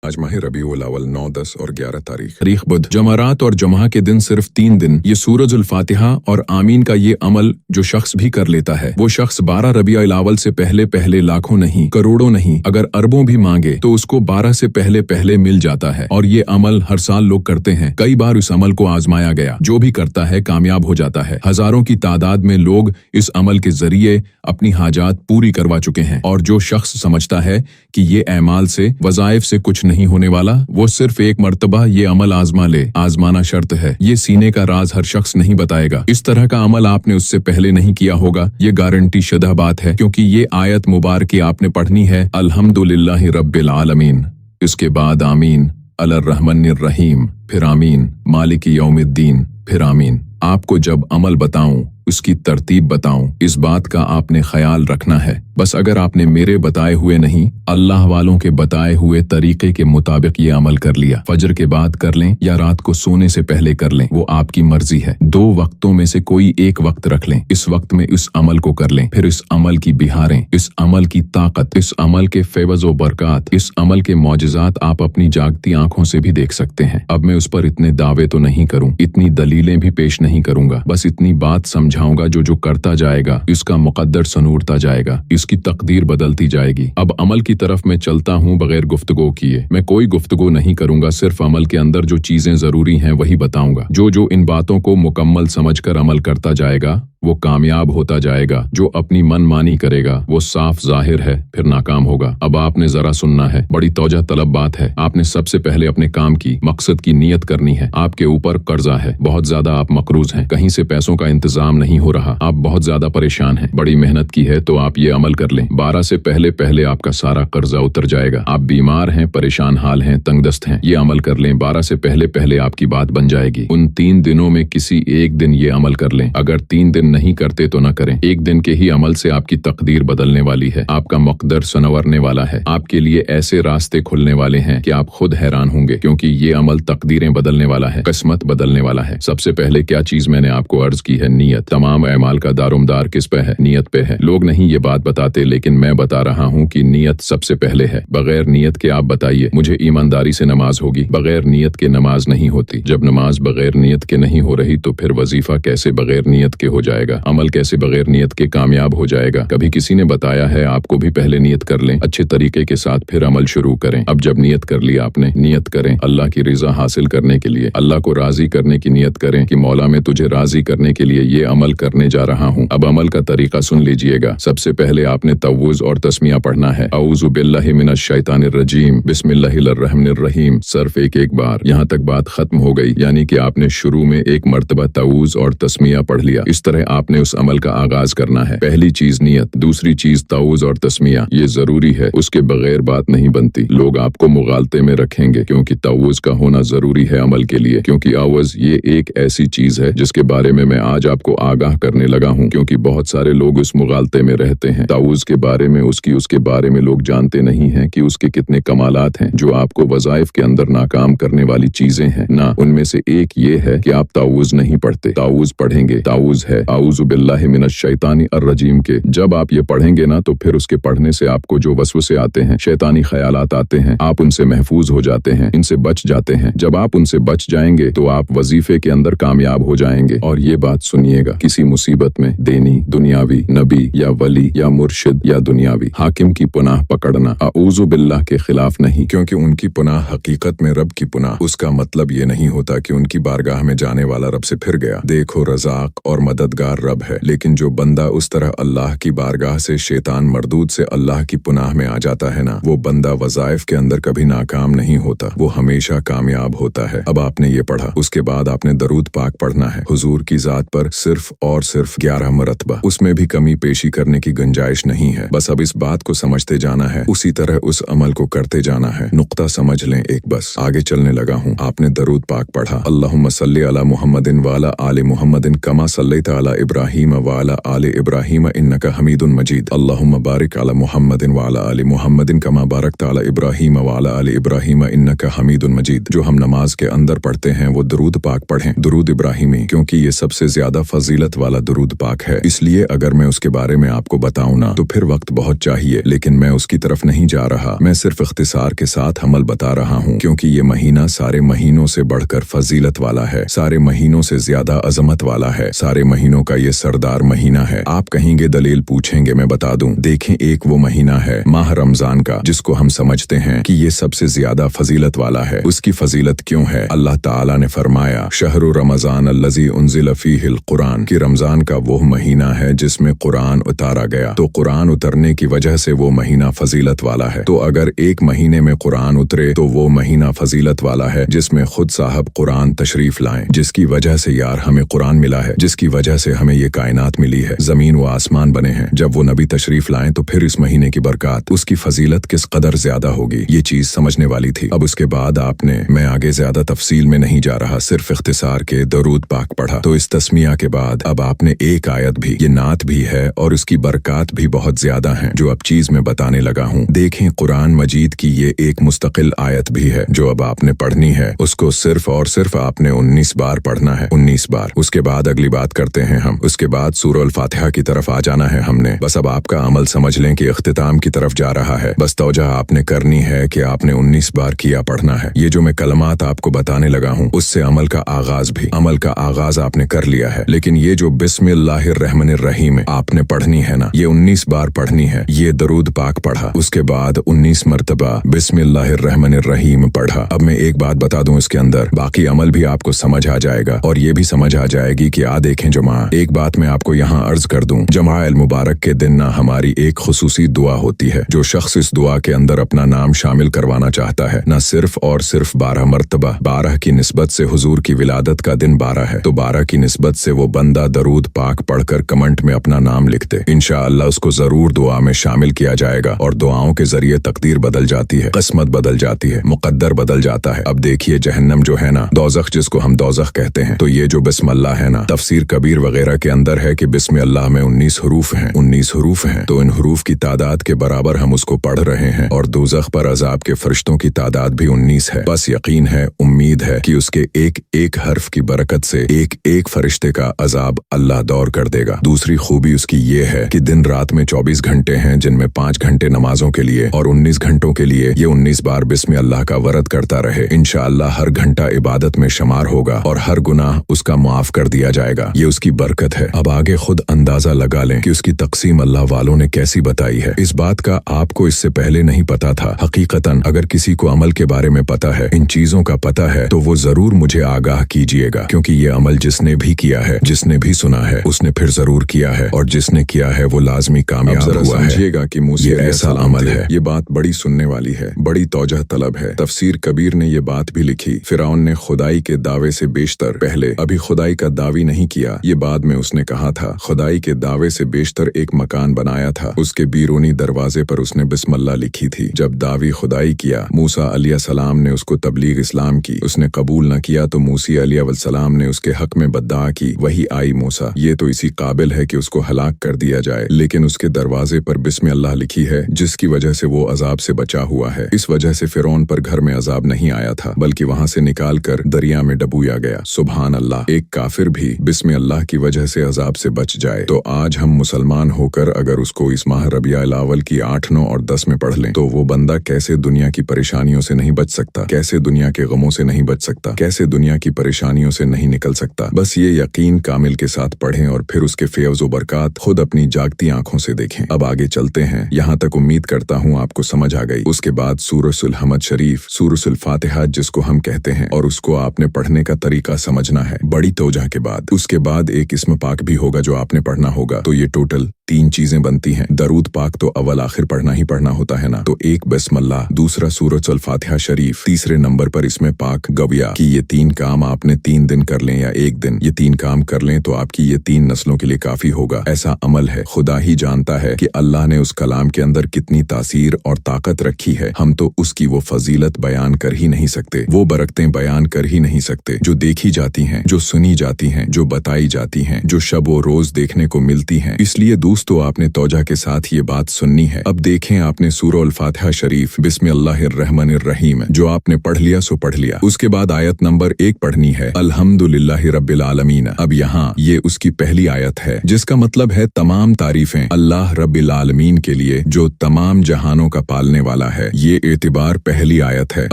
आज माह रबीउल अव्वल 9, 10 और 11 तारीख बुध। जमरात और जुमा के दिन सिर्फ 3 दिन। ये सूरजुल फातिहा और आमीन का ये अमल जो शख्स भी कर लेता है, वो शख्स 12 रबीउल अव्वल से पहले लाखों नहीं, करोड़ों नहीं, अगर अरबों भी मांगे तो उसको 12 से पहले मिल जाता है। और ये अमल हर साल लोग करते हैं। कई बार इस अमल को आजमाया गया, जो भी करता है कामयाब हो जाता है। हजारों की तादाद में लोग इस अमल के जरिए अपनी हाजात पूरी करवा चुके हैं। और जो शख्स समझता है कि ये ऐमाल से, वज़ाइफ से कुछ नहीं होने वाला, वो सिर्फ एक मर्तबा ये अमल आजमा ले। आजमाना शर्त है, ये सीने का राज हर शख्स नहीं बताएगा। इस तरह का अमल आपने उससे पहले नहीं किया होगा, ये गारंटी शुदा बात है, क्योंकि ये आयत मुबारक आपने पढ़नी है, अल्हम्दुलिल्लाहि रब्बिल आलमीन, इसके बाद आमीन, अल्लाह रहमानिर रहीम, फिर आमीन, मालिकी यौमिद्दीन, फिर आमीन। आपको जब अमल बताऊं, उसकी तरतीब बताऊं, इस बात का आपने ख्याल रखना है। बस अगर आपने मेरे बताए हुए नहीं, अल्लाह वालों के बताए हुए तरीके के मुताबिक ये अमल कर लिया, फजर के बाद कर लें या रात को सोने से पहले कर लें, वो आपकी मर्जी है। 2 वक्तों में से कोई एक वक्त रख लें, इस वक्त में इस अमल को कर लें। फिर इस अमल की बिहारें, इस अमल की ताकत, इस अमल के फेवज़ व बरकत, इस अमल के मौजज़ात आप अपनी जागती आंखों से भी देख सकते हैं। अब मैं उस पर इतने दावे तो नहीं करूं, इतनी दलीलें भी पेश नहीं करूंगा, बस इतनी बात समझाऊंगा, जो करता जाएगा इसका मुकद्दर सनूरता जाएगा, इसकी तकदीर बदलती जाएगी। अब अमल की तरफ मैं चलता हूँ बगैर गुफ्तगू किए। मैं कोई गुफ्तगू नहीं करूंगा, सिर्फ अमल के अंदर जो चीजें जरूरी हैं वही बताऊंगा। जो इन बातों को मुकम्मल समझकर अमल करता जाएगा वो कामयाब होता जाएगा। जो अपनी मनमानी करेगा वो साफ जाहिर है फिर नाकाम होगा। अब आपने जरा सुनना है, बड़ी तौजा तलब बात है। आपने सबसे पहले अपने काम की मकसद की नियत करनी है। आपके ऊपर कर्जा है, बहुत ज्यादा आप मकरूज हैं, कहीं से पैसों का इंतजाम नहीं हो रहा, आप बहुत ज्यादा परेशान हैं, बड़ी मेहनत की है तो आप ये अमल कर लें। 12 से पहले आपका सारा कर्जा उतर जाएगा। आप बीमार हैं, परेशान हाल हैं, तंगदस्त हैं, ये अमल कर लें। 12 से पहले आपकी बात बन जाएगी। उन 3 दिनों में किसी एक दिन ये अमल कर लें। अगर 3 दिन नहीं करते तो न करें। एक दिन के ही अमल से आपकी तकदीर बदलने वाली है, आपका मुक़द्दर संवरने वाला है, आपके लिए ऐसे रास्ते खुलने वाले हैं कि आप खुद हैरान होंगे, क्योंकि ये अमल तकदीरें बदलने वाला है, किस्मत बदलने वाला है। सबसे पहले क्या चीज मैंने आपको अर्ज की है, नियत। तमाम अमाल का दारोमदार किस पे है? नियत पे है। लोग नहीं ये बात बताते, लेकिन मैं बता रहा हूँ कि नियत सबसे पहले है। बगैर नियत के आप बताइए मुझे ईमानदारी से नमाज होगी? बगैर नियत के नमाज नहीं होती। जब नमाज बगैर नियत के नहीं हो रही तो फिर वजीफा कैसे बगैर नियत के हो जाएगा? अमल कैसे बगैर नियत के कामयाब हो जाएगा? कभी किसी ने बताया है आपको भी पहले नियत कर लें अच्छे तरीके के साथ, फिर अमल शुरू करें? अब जब नियत कर लिया आपने, नियत करें अल्लाह की रिजा हासिल करने के लिए, अल्लाह को राजी करने की नियत करें कि मौला मैं तुझे राजी करने के लिए ये अमल करने जा रहा हूँ। अब अमल का तरीका सुन लीजिएगा। सबसे पहले आपने तव्वुज़ और तस्मिया पढ़ना है। औज़ु बिल्लाहि मिनश शैतानिर रजीम, बिस्मिल्लाहिर रहमानिर रहीम, सिर्फ एक बार। यहाँ तक बात खत्म हो गई, यानी कि आपने शुरू में एक मर्तबा तव्वुज़ और तस्मिया पढ़ लिया। इस तरह आपने उस अमल का आगाज करना है। पहली चीज नियत, दूसरी चीज तव्वुज़ और तस्मिया, ये जरूरी है, उसके बगैर बात नहीं बनती। लोग आपको मुगालते में रखेंगे, क्योंकि तव्वुज़ का होना जरूरी है अमल के लिए, क्योंकि अवज़ ये एक ऐसी चीज है जिसके बारे में मैं आज आपको आगाह करने लगा हूँ, क्योंकि बहुत सारे लोग उस मुगालते में रहते हैं। तव्वुज़ के बारे में, उसके बारे में लोग जानते नहीं हैं कि उसके कितने कमालात हैं, जो आपको वज़ाइफ के अंदर नाकाम करने वाली चीजें हैं ना। उनमें से एक ये है कि आप तव्वुज़ नहीं पढ़ते। तव्वुज़ पढ़ेंगे। तव्वुज़ है औज़ु बिल्लाहि मिनश शैतानी अर्रजीम के। जब आप ये पढ़ेंगे ना तो फिर उसके पढ़ने से आपको जो वसवसे आते हैं, शैतानी ख्यालात आते हैं, आप उनसे महफूज हो जाते हैं, इनसे बच जाते हैं। जब आप उनसे बच जाएंगे तो आप वजीफे के अंदर कामयाब हो जाएंगे। और ये बात सुनिएगा, किसी मुसीबत में देनी, दुनियावी, नबी या वली या मुर्शिद या दुनियावी हाकिम की पुनाह पकड़ना औज़ु बिल्लाह के खिलाफ नहीं, क्योंकि उनकी पुनाह हकीकत में रब की पुनाह। उसका मतलब ये नहीं होता कि उनकी बारगाह में जाने वाला रब से फिर गया। देखो रज़ाक और मददगार रब है, लेकिन जो बंदा उस तरह अल्लाह की बारगाह से शैतान मरदूद से अल्लाह की पुनाह में आ जाता है ना, वो बंदा वज़ाइफ के अंदर कभी नाकाम नहीं होता, वो हमेशा कामयाब होता है। अब आपने ये पढ़ा, उसके बाद आपने दरूद पाक पढ़ना है हुजूर की जात पर, सिर्फ और सिर्फ 11 मरतबा। उसमें भी कमी पेशी करने की गुंजाइश नहीं है। बस अब इस बात को समझते जाना है, उसी तरह उस अमल को करते जाना है। नुक्ता समझ लें एक, बस आगे चलने लगा हूँ। आपने दरूद पाक पढ़ा, अल्लाहुम्मा सल्ली अला मुहम्मदिन व अला आलि मुहम्मदिन कमा सल्लैता अला इब्राहीम व अला आले इब्राहीम इन्नका हमीदुन मजीद। अल्लाहुम्मा बारिक अला मुहम्मदिन व अला आले मुहम्मदिन कमा बारकता अला इब्राहीम व अला आले इब्राहीम इन्नका हमीदुन मजीद। जो हम नमाज के अंदर पढ़ते हैं वो दुरूद पाक पढ़ें, दुरूद इब्राहीमी, क्योंकि ये सबसे ज्यादा फजीलत वाला दुरूद पाक है। इसलिए अगर मैं उसके बारे में आपको बताऊं ना तो फिर वक्त बहुत चाहिए, लेकिन मैं उसकी तरफ नहीं जा रहा। मैं सिर्फ इख्तिसार के साथ अमल बता रहा हूँ, क्योंकि ये महीना सारे महीनों से बढ़कर फजीलत वाला है, सारे महीनों से ज्यादा अजमत वाला है, सारे महीनों का ये सरदार महीना है। आप कहेंगे दलील पूछेंगे, मैं बता दूं। देखें, एक वो महीना है माह रमजान का जिसको हम समझते हैं कि ये सबसे ज्यादा फजीलत वाला है। उसकी फजीलत क्यों है? अल्लाह ताला ने फरमाया शहरु रमजान अल्लज़ी उन्ज़िल फ़ीहिल कुरान, कि रमजान का वो महीना है जिसमें कुरान उतारा गया। तो कुरान उतरने की वजह से वो महीना फजीलत वाला है। तो अगर एक महीने में कुरान उतरे तो वो महीना फजीलत वाला है जिसमें खुद साहब कुरान तशरीफ लाएं, जिसकी वजह से यार हमें कुरान मिला है, जिसकी वजह से हमें ये कायनात मिली है, जमीन व आसमान बने हैं। जब वो नबी तशरीफ लाएं तो फिर इस महीने की बरकत, उसकी फजीलत किस कदर ज्यादा होगी, ये चीज समझने वाली थी। अब उसके बाद आपने, मैं आगे ज्यादा तफसील में नहीं जा रहा, सिर्फ इख्तिसार के दरूद पाक पढ़ा। तो इस तस्मिया के बाद अब आपने एक आयत भी, ये नात भी है और उसकी बरकत भी बहुत ज्यादा है जो अब चीज में बताने लगा हूँ। देखें, कुरान मजीद की ये एक मुस्तकिल आयत भी है जो अब आपने पढ़नी है। उसको सिर्फ और सिर्फ आपने 19 बार पढ़ना है, 19 बार। उसके बाद अगली बात करते हैं हम। उसके बाद सूरह अल फातिहा की तरफ आ जाना है हमने। बस अब आपका अमल समझ लें कि इख्तिताम की तरफ जा रहा है। बस तौजह आपने करनी है कि आपने 19 बार किया पढ़ना है। ये जो मैं कलमात आपको बताने लगा हूँ उससे अमल का आगाज आपने कर लिया है। लेकिन ये जो बिस्मिल्लाहिर्रहमानिर्रहीम आपने पढ़नी है ना, ये 19 बार पढ़नी है। ये दरूद पाक पढ़ा, उसके बाद 19 मरतबा बिस्मिल्लाहिर्रहमानिर्रहीम पढ़ा। अब मैं एक बात बता दूं इसके अंदर, बाकी अमल भी आपको समझ आ जाएगा और ये भी समझ आ जाएगी कि देखें जमा, एक बात मैं आपको यहाँ अर्ज कर दूं, जमा अल मुबारक के दिन ना हमारी एक खुसूसी दुआ होती है। जो शख्स इस दुआ के अंदर अपना नाम शामिल करवाना चाहता है, न सिर्फ और सिर्फ 12 मरतबा, 12 की निस्बत से हुजूर की विलादत का दिन 12 है, तो 12 की निस्बत से वो बंदा दरूद पाक पढ़कर कमेंट में अपना नाम लिख दे, इंशाअल्लाह उसको जरूर दुआ में शामिल किया जाएगा। और दुआओं के जरिए तकदीर बदल जाती है, किस्मत बदल जाती है, मुकद्दर बदल जाता है। अब देखिए, जहन्नम जो है ना, दोज़ख जिसको हम दोज़ख कहते हैं, तो ये जो बिस्मिल्लाह है ना, तफसीर कबीर वगैरह के अंदर है कि बिस्मिल्लाह में 19 हरूफ हैं, 19 हरूफ हैं। तो इन हरूफ की तादाद के बराबर हम उसको पढ़ रहे हैं और दोज़ख पर अजाब के फरिश्तों की तादाद भी 19 है। बस यकीन है, उम्मीद है कि उसके एक एक हर्फ की बरकत से एक एक फरिश्ते का अजाब अल्लाह दौर कर देगा। दूसरी खूबी उसकी ये है कि दिन रात में 24 घंटे हैं, जिनमें 5 घंटे नमाजों के लिए और 19 घंटों के लिए ये 19 बार बिस्मिल्लाह का वरद करता रहे। इंशाअल्लाह हर घंटा इबादत में शुमार होगा और हर गुनाह उसका माफ कर दिया जाएगा। ये उसकी बरकत है। अब आगे खुद अंदाजा लगा लें कि उसकी तकसीम अल्लाह वालों ने कैसी बताई है। इस बात का आपको इससे पहले नहीं पता था। हकीकतन अगर किसी को अमल के बारे में पता है, इन चीजों का पता है, तो वो जरूर मुझे आगाह कीजिएगा, क्योंकि ये अमल जिसने भी किया है, जिसने भी सुना है, उसने फिर जरूर किया है और जिसने किया है वो लाजमी कामयाब हुआ है। समझिएगा कि मूसा ऐसा अमल है। ये बात बड़ी सुनने वाली है, बड़ी तौजह तलब है। तफसीर कबीर ने ये बात भी लिखी, फिरौन ने खुदाई के दावे से बेशतर, पहले अभी खुदाई का दावी नहीं किया, ये बाद में उसने कहा था, खुदाई के दावे से बेशतर एक मकान बनाया था, उसके बीरूनी दरवाजे पर उसने बिस्मिल्लाह लिखी थी। जब दावी खुदाई किया, मूसा अलैहिस्सलाम ने उसको तबलीग इस्लाम की, उसने कबूल न किया तो मूसी अलैहिस्सलाम ने उसके हक में बद्दुआ की। वही आई मूसा, ये तो इसी काबिल है कि उसको हलाक कर दिया जाए, लेकिन उसके दरवाजे पर बिस्मिल्लाह लिखी है, जिसकी वजह से वो अजाब से बचा हुआ है। इस वजह से फिरौन पर घर में अजाब नहीं आया था, बल्कि वहाँ से निकाल कर दरिया में डबूया गया। सुभान अल्लाह। एक काफिर भी बिस्मिल्लाह की वजह से अजाब से बच जाए, तो आज हम मुसलमान होकर अगर उसको इस माह रबिउल अव्वल की 8, 9 और 10 में पढ़ लें, तो वो बंदा कैसे दुनिया की परेशानियों से नहीं बच सकता, कैसे दुनिया के गमों से नहीं बच सकता, कैसे दुनिया की परेशानियों से नहीं निकल सकता। बस ये यकीन कामिल के साथ पढ़ें और फिर उसके फेवज़ व बरकत खुद अपनी जागती आंखों से देखें। अब आगे चलते हैं। यहाँ तक उम्मीद करता हूँ आपको समझ आ गई। उसके बाद सूरह हमद शरीफ, सूरह फातिहा जिसको हम कहते हैं, और उसको आपने पढ़ने का तरीका समझना है बड़ी तौजह के बाद। उसके बाद एक इस्म पाक भी होगा जो आपने पढ़ना होगा। तो ये टोटल 3 चीजें बनती हैं। दरूद पाक तो अव्वल आखिर पढ़ना ही पढ़ना होता है ना, तो एक बिस्मिल्लाह, दूसरा सूरह फातिहा शरीफ, तीसरे नंबर पर इसमें पाक गविया कि ये 3 काम आपने 3 दिन कर लें या 1 दिन, ये 3 काम कर लें तो आपकी ये 3 नस्लों के लिए काफी होगा। ऐसा अमल है, खुदा ही जानता है कि अल्लाह ने उस कलाम के अंदर कितनी तासीर और ताकत रखी है। हम तो उसकी वो फजीलत बयान कर ही नहीं सकते, वो बरकतें बयान कर ही नहीं सकते जो देखी जाती हैं, जो सुनी जाती हैं, जो बताई जाती जाती हैं, जो शब व रोज देखने को मिलती हैं। इसलिए दोस्तों, आपने तौजा के साथ ये बात सुननी है। अब देखें, आपने सूरह अल फातिहा शरीफ बिस्मिल्लाहिर्रहमानिर्रहीम जो आपने पढ़ लिया सो पढ़ लिया। उसके बाद आयत नंबर 1 पढ़नी है, अल्हम्दुलिल्लाहि रब्बिल आलमीन। अब यहाँ ये उसकी पहली आयत है, जिसका मतलब है तमाम तारीफें अल्लाह रब्बिल आलमीन के लिए जो तमाम जहानों का पालने वाला है। ये एतिबार पहली आयत है,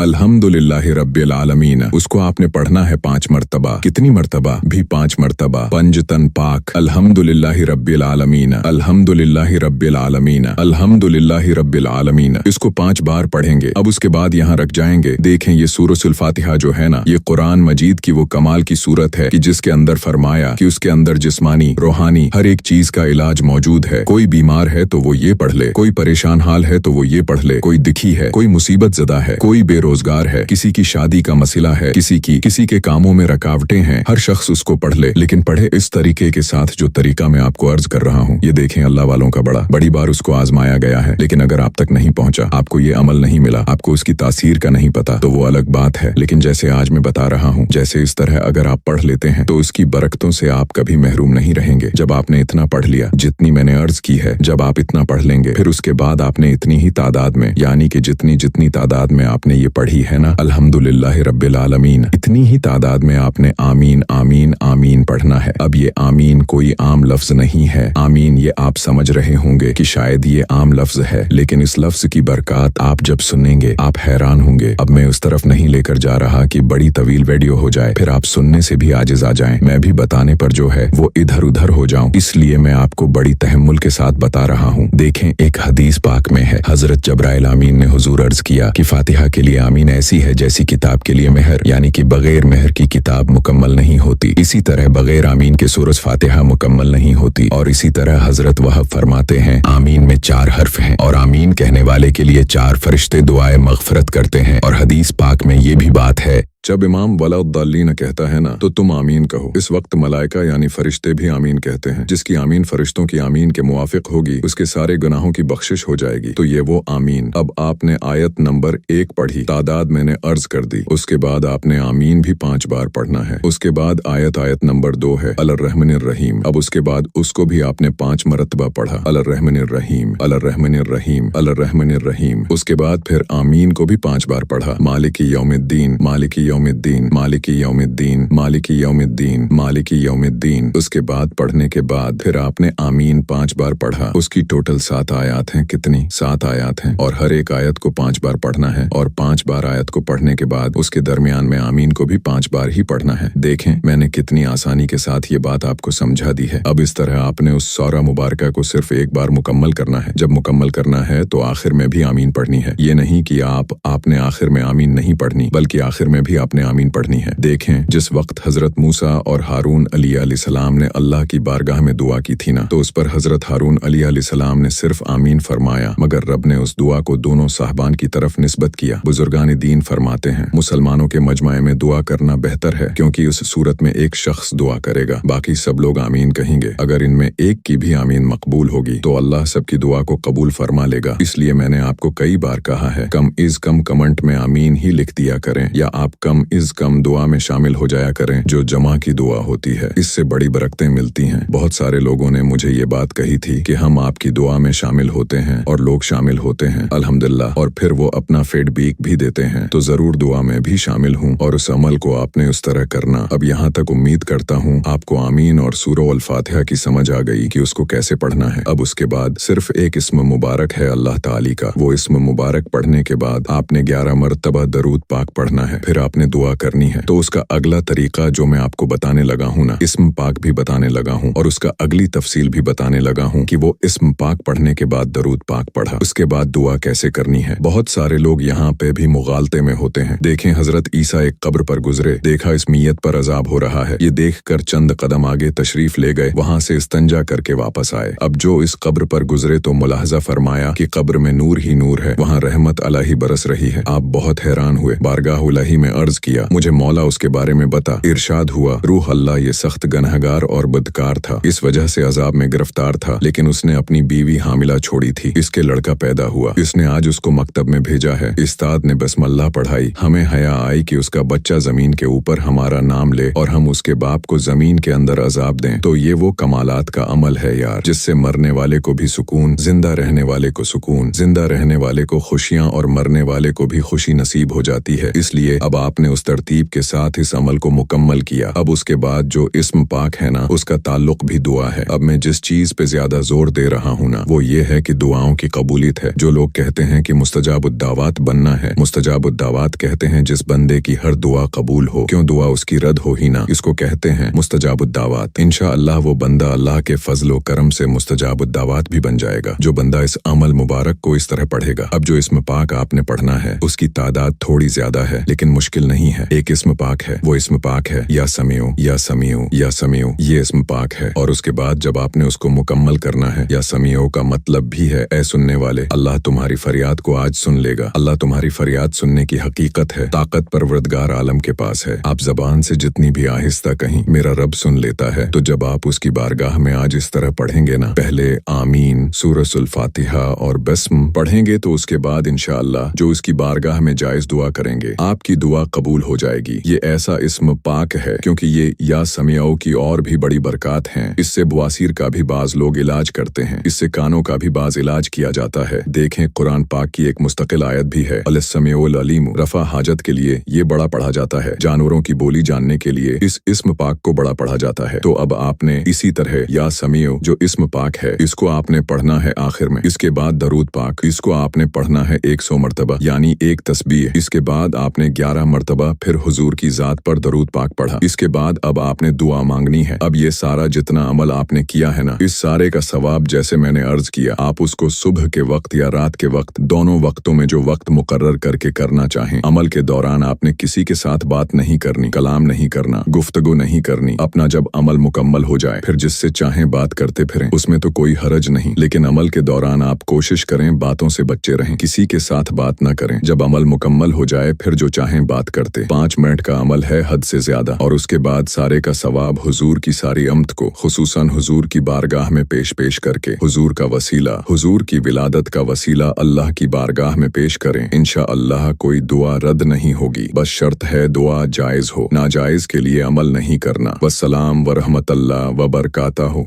अल्हम्दुलिल्लाहि रब्बिल आलमीन। उसको आपने पढ़ना है 5 मरतबा। कितनी मरतबा? भी 5 मरतबा। पंजतन पाक, अल्हम्दुलिल्लाहि रब्बिल आलमीन, अल्हम्दुलिल्लाहि रब्बिल आलमीन, अल्हम्दुलिल्लाहि रब्बिल आलमीन। इसको 5 बार पढ़ेंगे। अब उसके बाद यहाँ रख जाएंगे। देखें, ये सूरह अल फातिहा जो है ना, ये कुरान मजीद की वो कमाल की सूरत है कि जिसके अंदर फरमाया कि उसके अंदर जिस्मानी रूहानी हर एक चीज का इलाज मौजूद है। कोई बीमार है तो वो ये पढ़ ले, कोई परेशान हाल है तो वो ये पढ़ ले, कोई दुखी है, कोई मुसीबत ज़दा है, कोई बेरोजगार है, किसी की शादी का मसला है, किसी के कामों में रुकावटें हैं, हर शख्स उसको पढ़ ले, लेकिन पढ़े इस तरीके के साथ जो तरीका मैं आपको अर्ज कर रहा हूँ। ये देखें, अल्लाह वालों का बड़ी बार उसको आजमाया गया है, लेकिन अगर आप तक नहीं पहुंचा, आपको ये अमल नहीं मिला, आपको उसकी तासीर का नहीं पता, तो वो अलग बात है। लेकिन जैसे आज मैं बता रहा हूँ, जैसे इस तरह अगर आप पढ़ लेते हैं तो उसकी बरकतों से आप कभी महरूम नहीं रहेंगे। जब आपने इतना पढ़ लिया जितनी मैंने अर्ज की है, जब आप इतना पढ़ लेंगे, फिर उसके बाद आपने इतनी ही तादाद में, यानी कि जितनी तादाद में आपने ये पढ़ी है ना, अल्हम्दुलिल्लाहि रब्बिल आलमीन, इतनी ही तादाद में आपने आमीन आमीन आमीन पढ़ना है। अब ये आमीन कोई आम लफ्ज नहीं है। आमीन ये आप समझ रहे होंगे कि शायद ये आम लफ्ज है, लेकिन इस लफ्ज की बरकत आप जब सुनेंगे आप हैरान होंगे। अब मैं उस तरफ नहीं लेकर जा रहा कि बड़ी तवील वीडियो हो जाए, फिर आप सुनने से भी आजिज आ जाएं, मैं भी बताने पर जो है वो इधर उधर हो जाऊं। इसलिए मैं आपको बड़ी तहम्मुल के साथ बता रहा हूँ। देखें, एक हदीस पाक में है, हजरत जब्राइल आमीन ने हुजूर अर्ज किया कि फातिहा के लिए आमीन ऐसी है जैसी किताब के लिए मेहर, यानी कि बगैर मेहर की किताब मुकम्मल नहीं होती। इसी तरह बगैर आमीन के सूरज फातिहा मुकम्मल नहीं होती। और इसी तरह हजरत वहाब फरमाते हैं, आमीन में 4 हर्फ हैं और आमीन कहने वाले के लिए 4 फरिश्ते दुआए मगफरत करते हैं। और हदीस पाक में ये भी बात है, जब इमाम वलाउद्दालीन कहता है ना, तो तुम आमीन कहो। इस वक्त मलाइका यानी फरिश्ते भी आमीन कहते हैं। जिसकी आमीन फरिश्तों की आमीन के मुवाफिक होगी, उसके सारे गुनाहों की बख्शिश हो जाएगी। तो ये वो आमीन। अब आपने आयत नंबर 1 पढ़ी, तादाद मैंने अर्ज कर दी। उसके बाद आपने आमीन भी 5 बार पढ़ना है। उसके बाद आयत नंबर 2 है, अल-रहमानिर-रहीम। अब उसके बाद उसको भी आपने 5 मरतबा पढ़ा, अल-रहमानिर-रहीम, अल-रहमानिर-रहीम, अल-रहमानिर-रहीम। उसके बाद फिर आमीन को भी 5 बार पढ़ा, मालिकी यौमिद्दीन, मालिकी यौमिद्दीन, मालिकी यौमिद्दीन, मालिकी यौमिद्दीन, मालिकी यौमिद्दीन। उसके बाद पढ़ने के बाद फिर आपने आमीन 5 बार पढ़ा। उसकी टोटल 7 आयत हैं। कितनी? 7 आयत हैं, और हर एक आयत को 5 बार पढ़ना है। और 5 बार आयत को पढ़ने के बाद उसके दरमियान में आमीन को भी 5 बार ही पढ़ना है। देखें, मैंने कितनी आसानी के साथ ये बात आपको समझा दी है। अब इस तरह आपने उस सूरह मुबारका को सिर्फ एक बार मुकम्मल करना है। जब मुकम्मल करना है तो आखिर में भी आमीन पढ़नी है। ये नहीं कि आपने आखिर में आमीन नहीं पढ़नी, बल्कि आखिर में भी आपने आमीन पढ़नी है। देखें, जिस वक्त हजरत मूसा और हारून अलैहिस्सलाम ने अल्लाह की बारगाह में दुआ की थी ना, तो उस पर हजरत हारून अलैहिस्सलाम ने सिर्फ आमीन फरमाया, मगर रब ने उस दुआ को दोनों साहबान की तरफ निस्बत किया। बुजुर्गान दीन फरमाते हैं, मुसलमानों के मजमा में दुआ करना बेहतर है, क्योंकि उस सूरत में एक शख्स दुआ करेगा, बाकी सब लोग आमीन कहेंगे। अगर इनमें एक की भी आमीन मकबूल होगी तो अल्लाह सबकी दुआ को कबूल फरमा लेगा। इसलिए मैंने आपको कई बार कहा है, कम इज कम कमेंट में आमीन ही लिख दिया करें, या आप कम इज कम दुआ में शामिल हो जाया करें, जो जमा की दुआ होती है। इससे बड़ी बरकतें मिलती हैं। बहुत सारे लोगों ने मुझे ये बात कही थी कि हम आपकी दुआ में शामिल होते हैं, और लोग शामिल होते हैं अल्हम्दुलिल्लाह, और फिर वो अपना फीडबैक भी देते हैं। तो जरूर दुआ में भी शामिल हूँ, और उस अमल को आपने उस तरह करना। अब यहाँ तक उम्मीद करता हूँ आपको आमीन और सूरह अल फातिहा की समझ आ गई कि उसको कैसे पढ़ना है। अब उसके बाद सिर्फ एक इस्म मुबारक है अल्लाह ताली का। वो इस्म मुबारक पढ़ने के बाद आपने 11 मरतबा दरूद पाक पढ़ना है, फिर आपने दुआ करनी है। तो उसका अगला तरीका जो मैं आपको बताने लगा हूँ ना, इस्म पाक भी बताने लगा हूँ, और उसका अगली तफसील भी बताने लगा हूँ कि वो इस्म पाक पढ़ने के बाद दरूद पाक पढ़ा, उसके बाद दुआ कैसे करनी है। बहुत सारे लोग यहाँ पे भी मुगालते में होते हैं। देखें, हजरत ईसा एक कब्र पर गुजरे, देखा इस मियत पर अजाब हो रहा है। ये देख कर चंद कदम आगे तशरीफ ले गए, वहाँ से इस्तंजा करके वापस आए। अब जो इस कब्र पर गुजरे तो मुलाहजा फरमाया कि कब्र में नूर ही नूर है, वहाँ रहमत अलाही बरस रही है। आप बहुत हैरान हुए, बारगाह इलाही में अर्ज अर्ज किया, मुझे मौला उसके बारे में बता। इरशाद हुआ, रूह अल्लाह ये सख्त गनहगार और बदकार था, इस वजह से अजाब में गिरफ्तार था, लेकिन उसने अपनी बीवी हामिला छोड़ी थी। इसके लड़का पैदा हुआ, इसने आज उसको मकतब में भेजा है। उस्ताद ने बस्मल्लाह पढ़ाई, हमें हया आई कि उसका बच्चा जमीन के ऊपर हमारा नाम ले और हम उसके बाप को जमीन के अंदर अजाब दें। तो ये वो कमालात का अमल है यार, जिससे मरने वाले को भी सुकून, जिंदा रहने वाले को सुकून, जिंदा रहने वाले को खुशियां और मरने वाले को भी खुशी नसीब हो जाती है। इसलिए अब आपने उस तरतीब के साथ इस अमल को मुकम्मल किया। अब उसके बाद जो इस्म पाक है ना, उसका ताल्लुक भी दुआ है। अब मैं जिस चीज पे ज्यादा जोर दे रहा हूँ ना, वो ये है कि दुआओं की कबूलियत है। जो लोग कहते हैं कि मुस्तजाबुद्दावात बनना है, मुस्तजाबुद्दावात कहते हैं जिस बंदे की हर दुआ कबूल हो, क्यों दुआ उसकी रद्द हो ही ना, इसको कहते हैं मुस्तजाबुद्दावात। इंशाअल्लाह वो बंदा अल्लाह के फजलो करम से मुस्तजाबुद्दावात भी बन जाएगा, जो बंदा इस अमल मुबारक को इस तरह पढ़ेगा। अब जो इस्म पाक आपने पढ़ना है उसकी तादाद थोड़ी ज्यादा है, लेकिन मुश्किल नहीं है। एक इस्म पाक है, वो इस्म पाक है या समीउ या समीउ या समीउ, ये इस्म पाक है। और उसके बाद जब आपने उसको मुकम्मल करना है, या समीउ का मतलब भी है ऐ सुनने वाले, अल्लाह तुम्हारी फरियाद को आज सुन लेगा। अल्लाह तुम्हारी फरियाद सुनने की हकीकत है, ताकत परवरदिगार आलम के पास है। आप जबान से जितनी भी आहिस्ता कहीं मेरा रब सुन लेता है। तो जब आप उसकी बारगाह में आज इस तरह पढ़ेंगे ना, पहले आमीन, सूरतुल फातिहा और बस्म पढ़ेंगे, तो उसके बाद इंशाअल्लाह जो उसकी बारगाह में जायज दुआ करेंगे, आपकी दुआ कबूल हो जाएगी। ये ऐसा इस्म पाक है क्योंकि ये या समीउ की और भी बड़ी बरकत हैं। इससे बवासीर का भी बाज लोग इलाज करते हैं, इससे कानों का भी बाज इलाज किया जाता है। देखें कुरान पाक की एक मुस्तकिल आयत भी है, अल-समीउल अलीम। रफा हाजत के लिए ये बड़ा पढ़ा जाता है, जानवरों की बोली जानने के लिए इस इस्म पाक को बड़ा पढ़ा जाता है। तो अब आपने इसी तरह या समीउ जो इस्म पाक है, इसको आपने पढ़ना है आखिर में। इसके बाद दरूद पाक, इसको आपने पढ़ना है 100 मरतबा, यानी एक तस्बीह। इसके बाद आपने 11 मरतबा फिर हुजूर की जात पर दरूद पाक पढ़ा। इसके बाद अब आपने दुआ मांगनी है। अब ये सारा जितना अमल आपने किया है ना, इस सारे का सवाब जैसे मैंने अर्ज किया, आप उसको सुबह के वक्त या रात के वक्त, दोनों वक्तों में जो वक्त मुकर्रर करके करना चाहें। अमल के दौरान आपने किसी के साथ बात नहीं करनी, कलाम नहीं करना, गुफ्तगू नहीं करनी। अपना जब अमल मुकम्मल हो जाए फिर जिससे चाहें बात करते फिरें, उसमें तो कोई हरज नहीं। लेकिन अमल के दौरान आप कोशिश करें बातों से बच्चे रहें, किसी के साथ बात ना करें। जब अमल मुकम्मल हो जाए फिर जो चाहें बात करते। 5 मिनट का अमल है हद से ज्यादा, और उसके बाद सारे का सवाब हुजूर की सारी अमत को खुसूसन हुजूर की बारगाह में पेश करके, हुजूर का वसीला, हुजूर की विलादत का वसीला अल्लाह की बारगाह में पेश करें। इंशाअल्लाह कोई दुआ रद्द नहीं होगी, बस शर्त है दुआ जायज हो, नाजायज के लिए अमल नहीं करना। वस्सलाम व रहमतुल्लाह व बरकातहू।